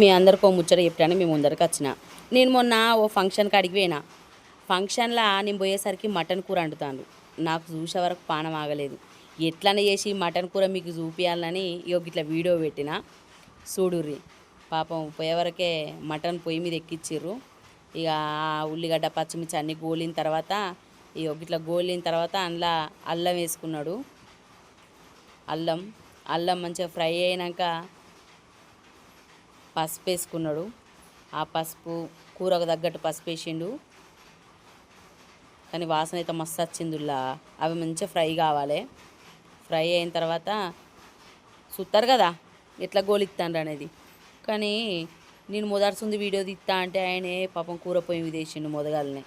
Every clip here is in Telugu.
మీ అందరికీ ఓ ముచ్చట చెప్పడానికి మీ ముందరికి వచ్చిన. నేను మొన్న ఓ ఫంక్షన్కి అడిగి పోయినా. ఫంక్షన్లో నేను పోయేసరికి మటన్ కూర వండుతాండు. నాకు చూసే వరకు పానం ఆగలేదు. ఎట్లనే చేసి మటన్ కూర మీకు చూపించాలని ఇట్లా వీడియో పెట్టిన చూడుర్రి. పాపం పోయేవరకే మటన్ పొయ్యి మీద ఎక్కిచ్చిర్రు. ఇక ఉల్లిగడ్డ పచ్చిమిర్చి అన్నీ గోలిన తర్వాత ఇట్లా గోలిన తర్వాత అందులో అల్లం వేసుకున్నాడు. అల్లం మంచిగా ఫ్రై అయినాక పసుపు వేసుకున్నాడు. ఆ పసుపు కూరకు తగ్గట్టు పసుపు వేసిండు. కానీ వాసన అయితే మస్తు వచ్చిందిలా. అవి మంచిగా ఫ్రై కావాలి. ఫ్రై అయిన తర్వాత చూస్తారు కదా ఎట్లా గోలిస్తాండ్రు అనేది. కానీ నేను మొదటిసుంది వీడియో తీస్తా అంటే ఆయనే పాపం కూర పొయ్యి మీద వేసిండు మొదగాలనే.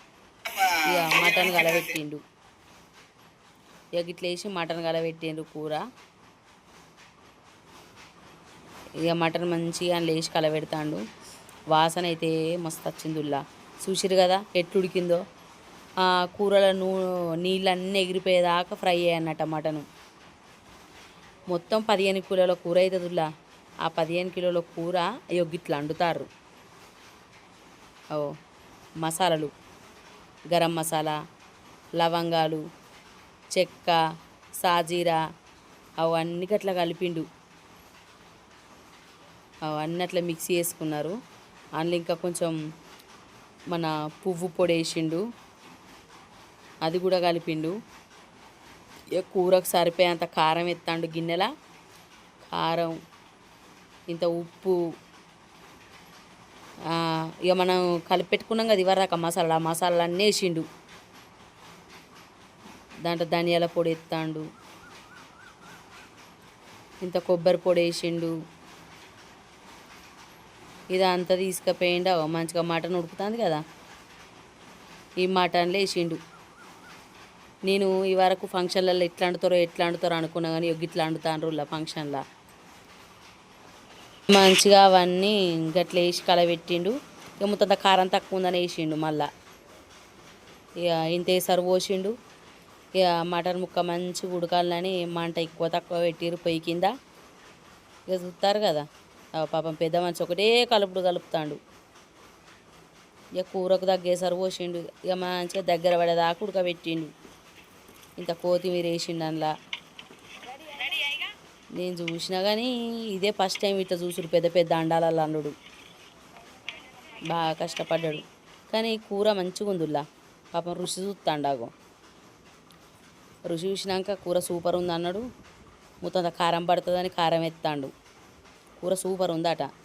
ఇక మటన్ కలబెట్టిండు. ఇక ఇట్లా వేసి మటన్ కలబెట్టిండు కూర. ఇక మటన్ మంచిగా లేచి కలబెడతాడు. వాసన అయితే మస్తు వచ్చిందిలా. చూసిరు కదా ఎట్లు ఉడికిందో. కూరల నీళ్ళన్నీ ఎగిరిపోయేదాకా ఫ్రై అయ్యన్నట్ట మటను. మొత్తం 15 కిలోల కూర అవుతుందిలా. ఆ 15 కిలోల కూర గిట్లా వండుతారు. మసాలాలు గరం మసాలా, లవంగాలు, చెక్క, సాజీరా అవన్నీ అట్లా కలిపిండు. అవన్నీ అట్లా మిక్సీ చేసుకున్నారు. అందులో ఇంకా కొంచెం మన పువ్వు పొడి వేసిండు. అది కూడా కలిపిండు. ఇక కూరకు సరిపోయేంత కారం ఎత్తాండు గిన్నెల. కారం, ఇంత ఉప్పు, ఇక మనం కలిపెట్టుకున్నాం కదా ఇవరాక మసాలా, ఆ మసాలాలన్నీ వేసిండు. దాంట్లో ధనియాల పొడి ఎత్తాండు. ఇంత కొబ్బరి పొడి వేసిండు. ఇదంతా తీసుకుపోయిండు. మంచిగా మటన్ ఉడుకుతుంది కదా, ఈ మటన్లో వేసిండు. నేను ఈ వరకు ఫంక్షన్లలో ఎట్లా వండుతారో అనుకున్నా కానీ ఇట్లా వండుతాండ్రు ఇలా ఫంక్షన్లో. మంచిగా అవన్నీ గట్ల వేసి కలబెట్టిండు. ఇక మొత్తం కారం తక్కువ ఉందని వేసిండు. మళ్ళా ఇక ఇంత వేసారు పోసిండు. ఇక మటన్ ముక్క మంచిగా ఉడకాలని మంట ఎక్కువ తక్కువ పెట్టిరు పొయ్యి కింద. ఇక చూస్తారు కదా పాపం పెద్ద మనిషి ఒకటే కలుపుతాడు. ఇక కూరకు తగ్గేసారు పోసిండు. ఇక మంచిగా దగ్గర పడేదాకా ఉడకబెట్టిండు. ఇంత కొత్తిమీర వేసిండు అందులో. నేను చూసినా కానీ ఇదే ఫస్ట్ టైం ఇట్లా చూసుడు. పెద్ద పెద్ద అండాలలో అల్లుడు బాగా కష్టపడ్డాడు. కానీ కూర మంచిగా ఉందిలా. పాపం రుచి చూస్తాండాగో. రుచి చూసినాక కూర సూపర్ ఉంది అన్నాడు. మొత్తం కారం పడుతుందని కారం ఎత్తాడు. కూర సూపర్ ఉందట.